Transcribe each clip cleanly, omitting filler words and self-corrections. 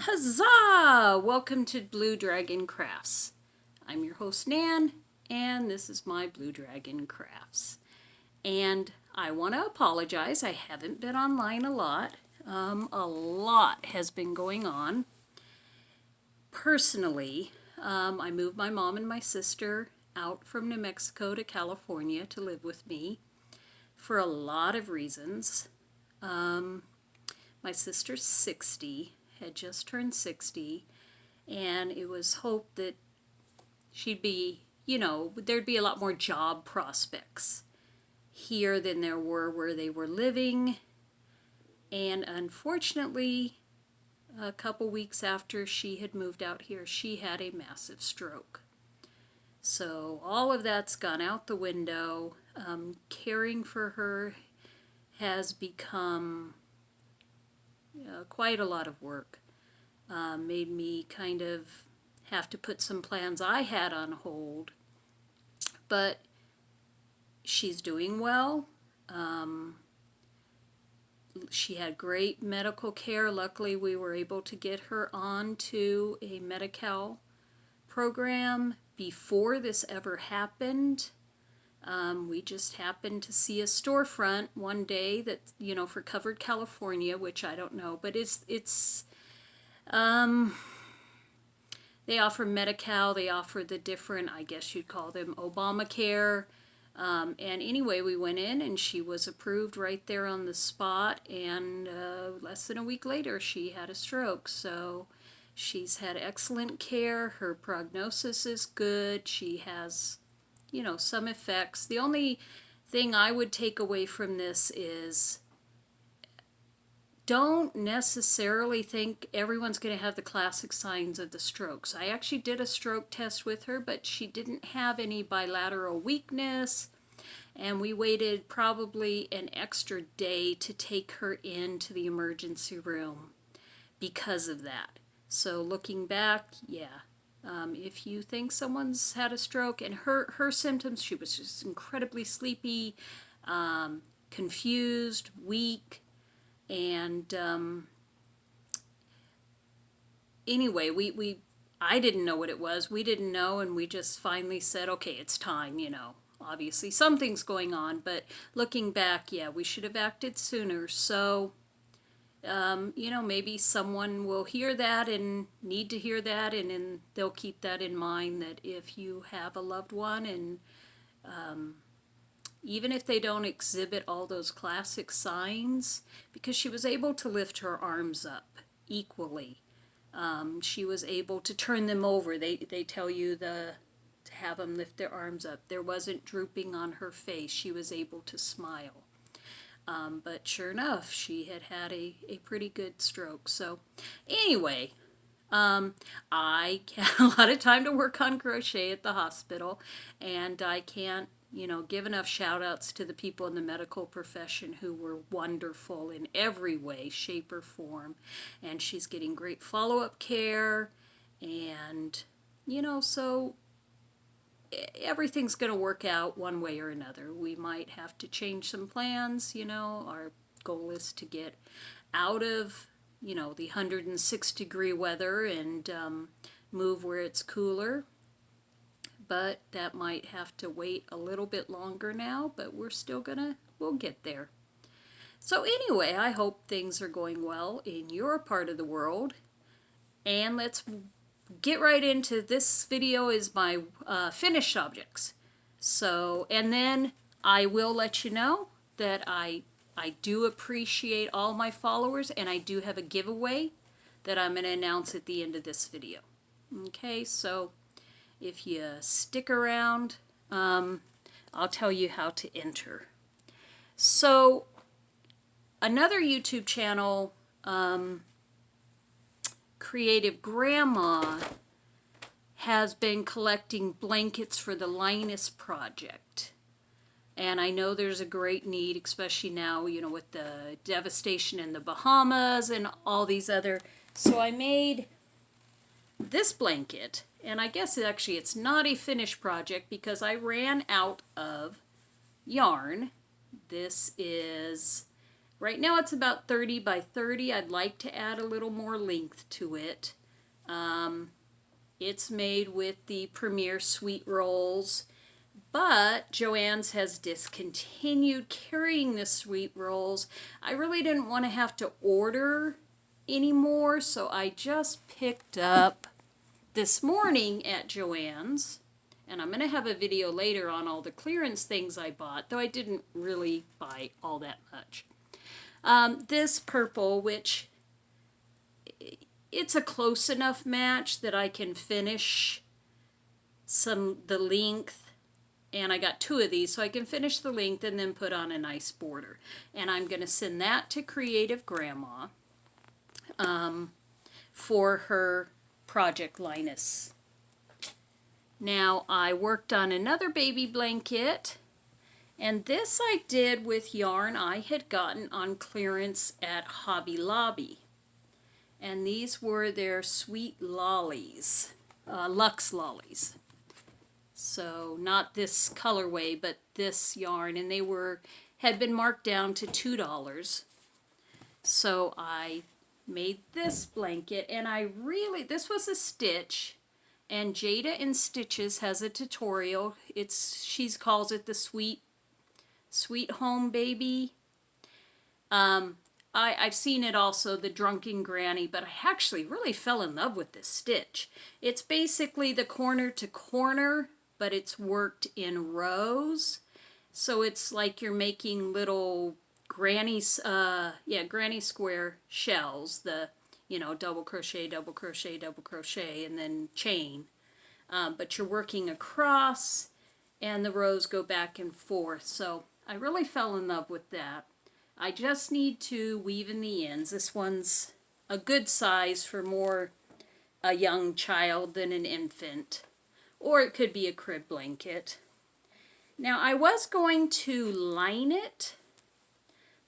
Huzzah! Welcome to Blue Dragon Crafts. I'm your host Nan, and this is my Blue Dragon Crafts. And I want to apologize, I haven't been online a lot. A lot has been going on. Personally, I moved my mom and my sister out from New Mexico to California to live with me for a lot of reasons. My sister's 60, had just turned 60, and it was hoped that she'd be, there'd be a lot more job prospects here than there were where they were living. And unfortunately, a couple weeks after she had moved out here, she had a massive stroke. So all of that's gone out the window. Caring for her has become quite a lot of work. Made me kind of have to put some plans I had on hold. But she's doing well. She had great medical care. Luckily, we were able to get her on to a Medi-Cal program before this ever happened. We just happened to see a storefront one day that, for Covered California, which I don't know, but they offer Medi-Cal, they offer the different, I guess you'd call them Obamacare. And anyway, we went in and she was approved right there on the spot, and less than a week later she had a stroke. So she's had excellent care. Her prognosis is good. She has, some effects. The only thing I would take away from this is don't necessarily think everyone's going to have the classic signs of the strokes. I actually did a stroke test with her, but she didn't have any bilateral weakness, and we waited probably an extra day to take her into the emergency room because of that. So looking back, yeah, if you think someone's had a stroke, and her symptoms, she was just incredibly sleepy, confused, weak, and anyway, I didn't know what it was. We didn't know, and we just finally said, okay, it's time, Obviously, something's going on, but looking back, yeah, we should have acted sooner. So, maybe someone will hear that and need to hear that, and they'll keep that in mind, that if you have a loved one, and even if they don't exhibit all those classic signs, because she was able to lift her arms up equally. She was able to turn them over. They tell you to have them lift their arms up. There wasn't drooping on her face. She was able to smile. But sure enough, she had a pretty good stroke. So anyway, I had a lot of time to work on crochet at the hospital, and I can't give enough shout outs to the people in the medical profession who were wonderful in every way, shape, or form. And she's getting great follow-up care, and so everything's going to work out one way or another. We might have to change some plans. Our goal is to get out of the 106-degree weather and move where it's cooler. But that might have to wait a little bit longer now, but we'll get there. So anyway, I hope things are going well in your part of the world. And let's get right into this video. Is my finished objects. So, and then I will let you know that I do appreciate all my followers, and I do have a giveaway that I'm going to announce at the end of this video. Okay, so if you stick around, I'll tell you how to enter. So, another YouTube channel, Creative Grandma, has been collecting blankets for the Linus Project. And I know there's a great need, especially now, with the devastation in the Bahamas and all these other. So I made this blanket, and I guess it's not a finished project because I ran out of yarn. This is Right now it's about 30 by 30. I'd like to add a little more length to it. It's made with the Premier Sweet Rolls, but Joann's has discontinued carrying the Sweet Rolls. I really didn't want to have to order anymore, so I just picked up this morning at Joann's, and I'm going to have a video later on all the clearance things I bought, though I didn't really buy all that much. This purple, which it's a close enough match that I can finish the length, and I got 2 of these, so I can finish the length and then put on a nice border. And I'm going to send that to Creative Grandma for her project Linus. Now I worked on another baby blanket, and this I did with yarn I had gotten on clearance at Hobby Lobby. And these were their Sweet Lollies, Luxe Lollies. So not this colorway, but this yarn, and they had been marked down to $2. So I made this blanket, and this was a stitch, and Jada in Stitches has a tutorial. She calls it the Sweet Home Baby. I've seen it also, the Drunken Granny, but I actually really fell in love with this stitch. It's basically the corner to corner, but it's worked in rows. So it's like you're making little granny square shells, double crochet, double crochet, double crochet, and then chain. But you're working across, and the rows go back and forth. So I really fell in love with that. I just need to weave in the ends. This one's a good size for more a young child than an infant. Or it could be a crib blanket. Now I was going to line it,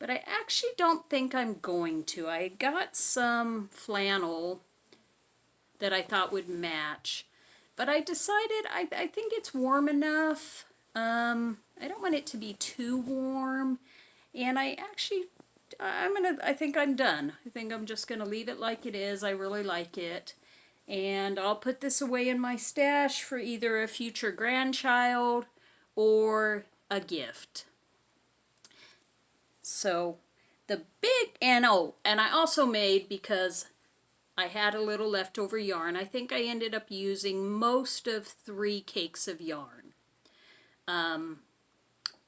but I actually don't think I'm going to. I got some flannel that I thought would match, but I decided I think it's warm enough. I don't want it to be too warm, and I think I'm done. I think I'm just gonna leave it like it is. I really like it, and I'll put this away in my stash for either a future grandchild or a gift. So the and I also made, because I had a little leftover yarn, I think I ended up using most of 3 cakes of yarn.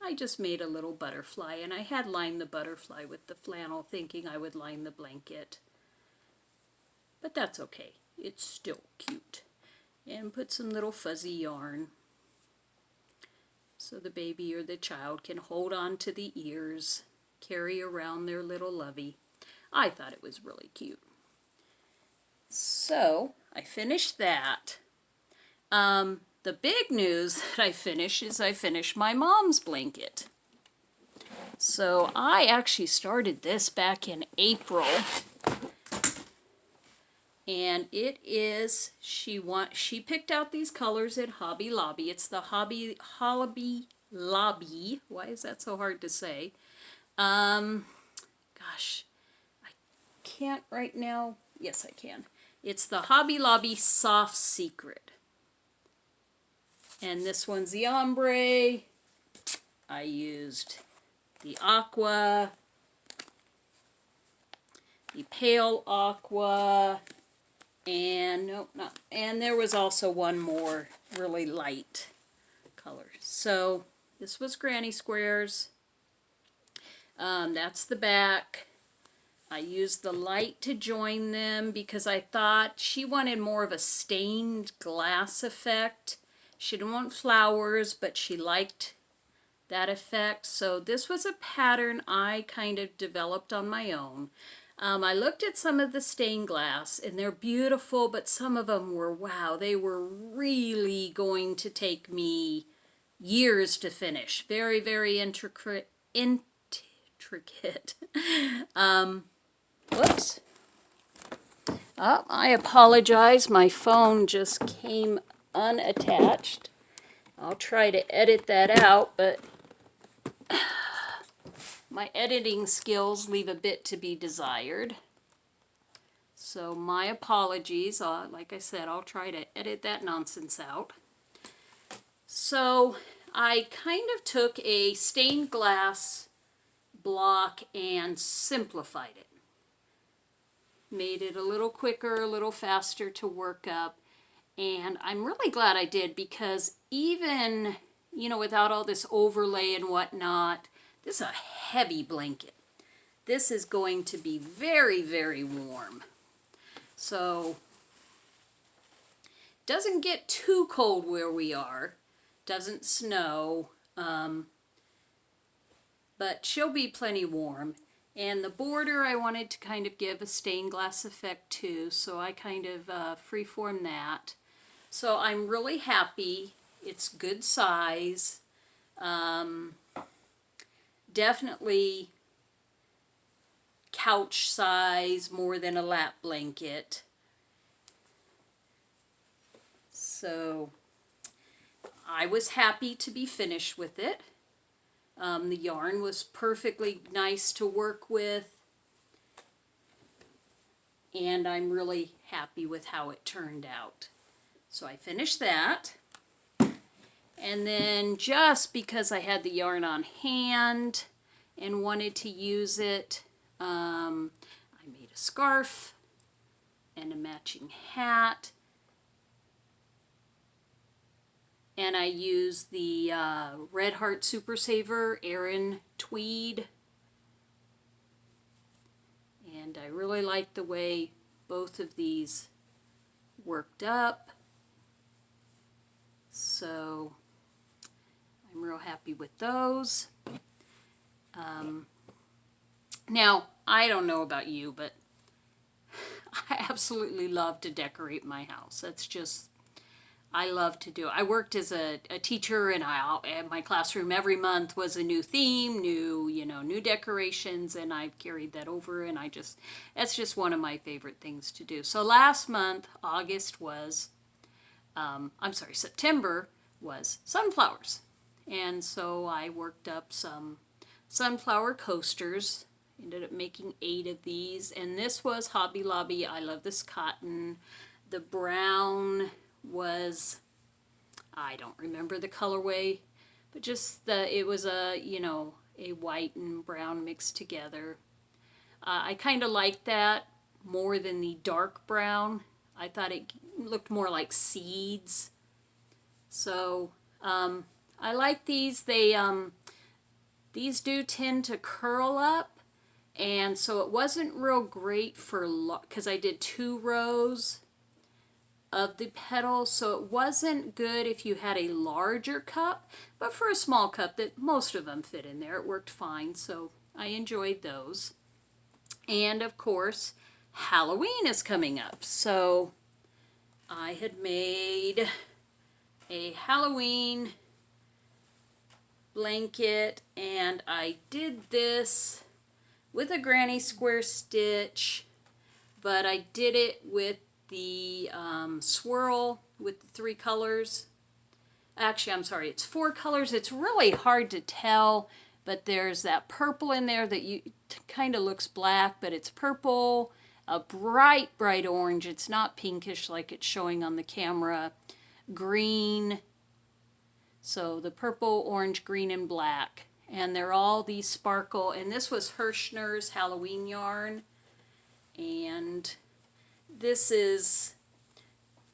I just made a little butterfly, and I had lined the butterfly with the flannel thinking I would line the blanket. But that's okay. It's still cute. And put some little fuzzy yarn so the baby or the child can hold on to the ears, carry around their little lovey. I thought it was really cute. So I finished that. The big news that I finished is I finished my mom's blanket. So I actually started this back in April. And it is, she picked out these colors at Hobby Lobby. It's the Hobby Lobby. Why is that so hard to say? Gosh, I can't right now. Yes, I can. It's the Hobby Lobby Soft Secret. And this one's the ombre. I used the aqua, the pale aqua, and and there was also one more really light color. So this was Granny Squares. That's the back. I used the light to join them because I thought she wanted more of a stained glass effect. She didn't want flowers, but she liked that effect. So this was a pattern I kind of developed on my own. I looked at some of the stained glass, and they're beautiful, but some of them were, wow, they were really going to take me years to finish. Very, very intricate. Whoops. Oh, I apologize. My phone just came unattached. I'll try to edit that out, but my editing skills leave a bit to be desired. So my apologies. Like I said, I'll try to edit that nonsense out. So I kind of took a stained glass block and simplified it. Made it a little quicker, a little faster to work up. And I'm really glad I did, because even, you know, without all this overlay and whatnot, this is a heavy blanket. This is going to be very, very warm. So, doesn't get too cold where we are. Doesn't snow. But she'll be plenty warm. And the border I wanted to kind of give a stained glass effect too, so I kind of freeform that. So I'm really happy. It's good size. Definitely couch size, more than a lap blanket. So I was happy to be finished with it. The yarn was perfectly nice to work with, and I'm really happy with how it turned out. So I finished that, and then just because I had the yarn on hand and wanted to use it, I made a scarf and a matching hat. And I used the Red Heart Super Saver Aran Tweed. And I really like the way both of these worked up. So I'm real happy with those. Now, I don't know about you, but I absolutely love to decorate my house. That's just, I love to do it. I worked as a teacher, and my classroom every month was a new theme, new decorations, and I've carried that over, and that's just one of my favorite things to do. So last month, September was sunflowers. And so I worked up some sunflower coasters, ended up making 8 of these, and this was Hobby Lobby. I love this cotton. The brown was, I don't remember the colorway, but just it was a white and brown mixed together. I kind of liked that more than the dark brown. I thought it looked more like seeds. So I like these. These do tend to curl up, and so it wasn't real great because I did 2 rows of the petals, so it wasn't good if you had a larger cup, but for a small cup, that most of them fit in there, it worked fine, so I enjoyed those. And of course, Halloween is coming up, so I had made a Halloween blanket, and I did this with a granny square stitch, but I did it with the swirl with the 3 colors. Actually, I'm sorry, it's 4 colors. It's really hard to tell, but there's that purple in there that kind of looks black, but it's purple, a bright, bright orange. It's not pinkish like it's showing on the camera. Green. So the purple, orange, green, and black. And they're all these sparkle. And this was Hirschner's Halloween yarn. And this is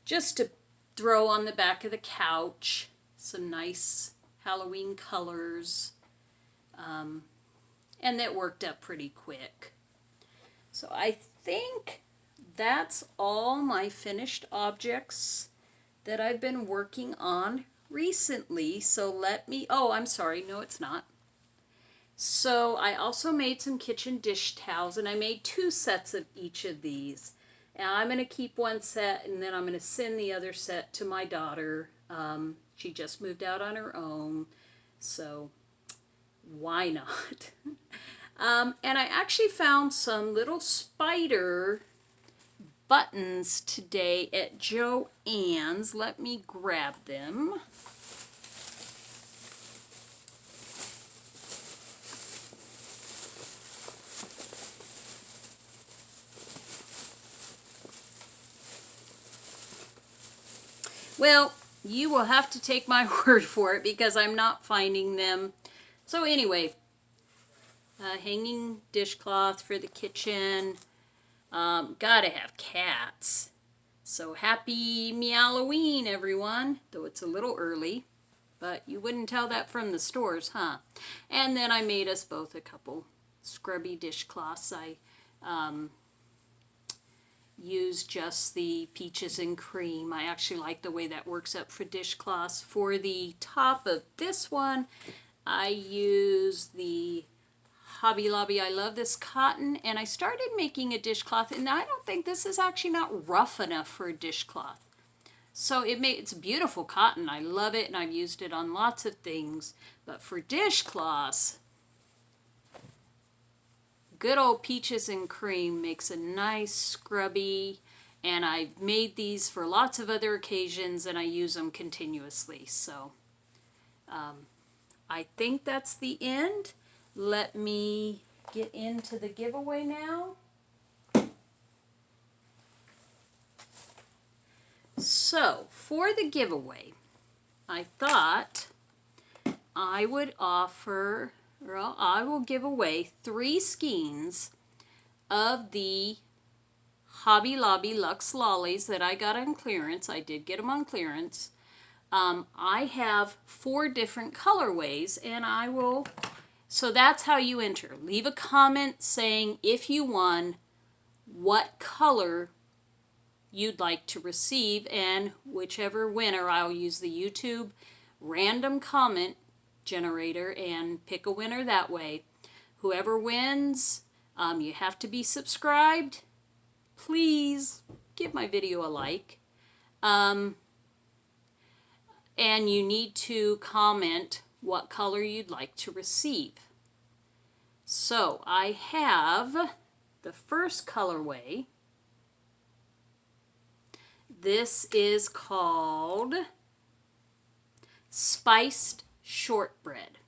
just to throw on the back of the couch. Some nice Halloween colors. And that worked up pretty quick. So I think that's all my finished objects that I've been working on recently. So I'm sorry, no it's not. So I also made some kitchen dish towels, and I made 2 sets of each of these. And I'm going to keep one set, and then I'm going to send the other set to my daughter. She just moved out on her own, so why not? And I actually found some little spider buttons today at Joann's. Let me grab them. Well, you will have to take my word for it because I'm not finding them. So anyway, hanging dishcloth for the kitchen. Gotta have cats. So happy Meowloween, everyone. Though it's a little early, but you wouldn't tell that from the stores, huh? And then I made us both a couple scrubby dishcloths. I used just the peaches and cream. I actually like the way that works up for dishcloths. For the top of this one, I use the Hobby Lobby I Love This cotton, and I started making a dishcloth, and I don't think this is actually not rough enough for a dishcloth. So it's beautiful cotton. I love it, and I've used it on lots of things. But for dishcloths, good old peaches and cream makes a nice scrubby, and I've made these for lots of other occasions, and I use them continuously. So I think that's the end. Let me get into the giveaway now. So, for the giveaway, I thought I would offer, or I will give away 3 skeins of the Hobby Lobby Luxe Lollies that I got on clearance. I did get them on clearance. I have 4 different colorways, and I will... So that's how you enter. Leave a comment saying if you won, what color you'd like to receive, and whichever winner, I'll use the YouTube random comment generator and pick a winner that way. Whoever wins, you have to be subscribed. Please give my video a like. And you need to comment what color you'd like to receive. So I have the first colorway. This is called Spiced Shortbread.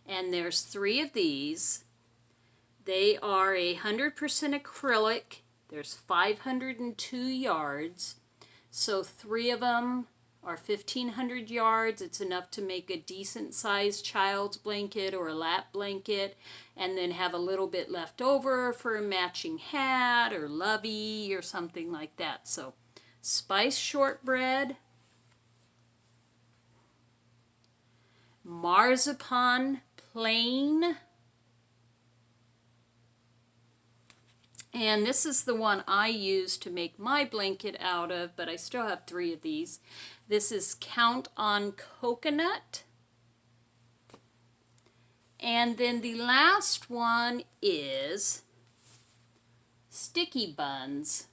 And there's 3 of these. They are 100% acrylic. There's 502 yards. So 3 of them are 1,500 yards. It's enough to make a decent sized child's blanket or a lap blanket, and then have a little bit left over for a matching hat or lovey or something like that. So Spiced Shortbread, Marzipan Plain, and this is the one I use to make my blanket out of, but I still have 3 of these. This is Count on Coconut. And then the last one is Sticky Buns.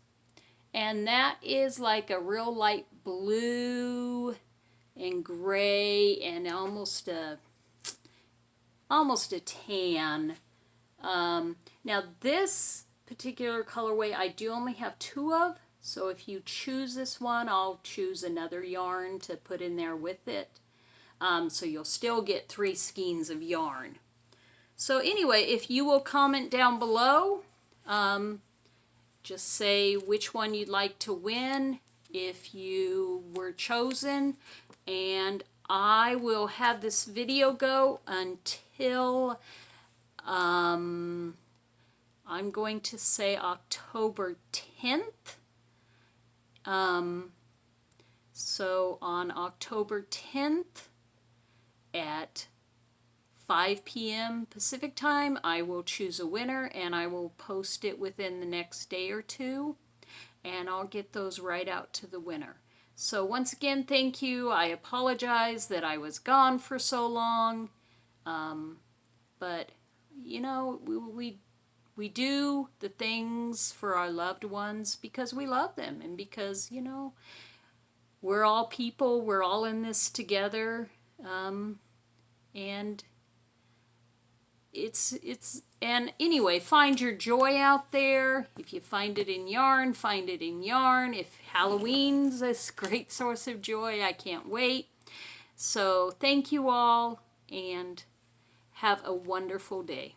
And that is like a real light blue and gray and almost a tan. Now this particular colorway I do only have 2 of. So if you choose this one, I'll choose another yarn to put in there with it. So you'll still get 3 skeins of yarn. So anyway, if you will comment down below, just say which one you'd like to win if you were chosen, and I will have this video go until I'm going to say October 10th. So on October 10th at 5 p.m. Pacific time, I will choose a winner, and I will post it within the next day or 2, and I'll get those right out to the winner. So once again, thank you. I apologize that I was gone for so long, but you know, we do the things for our loved ones because we love them, and because, you know, we're all people, we're all in this together, and and anyway, find your joy out there. If you find it in yarn, find it in yarn. If Halloween's a great source of joy, I can't wait. So thank you all, and have a wonderful day.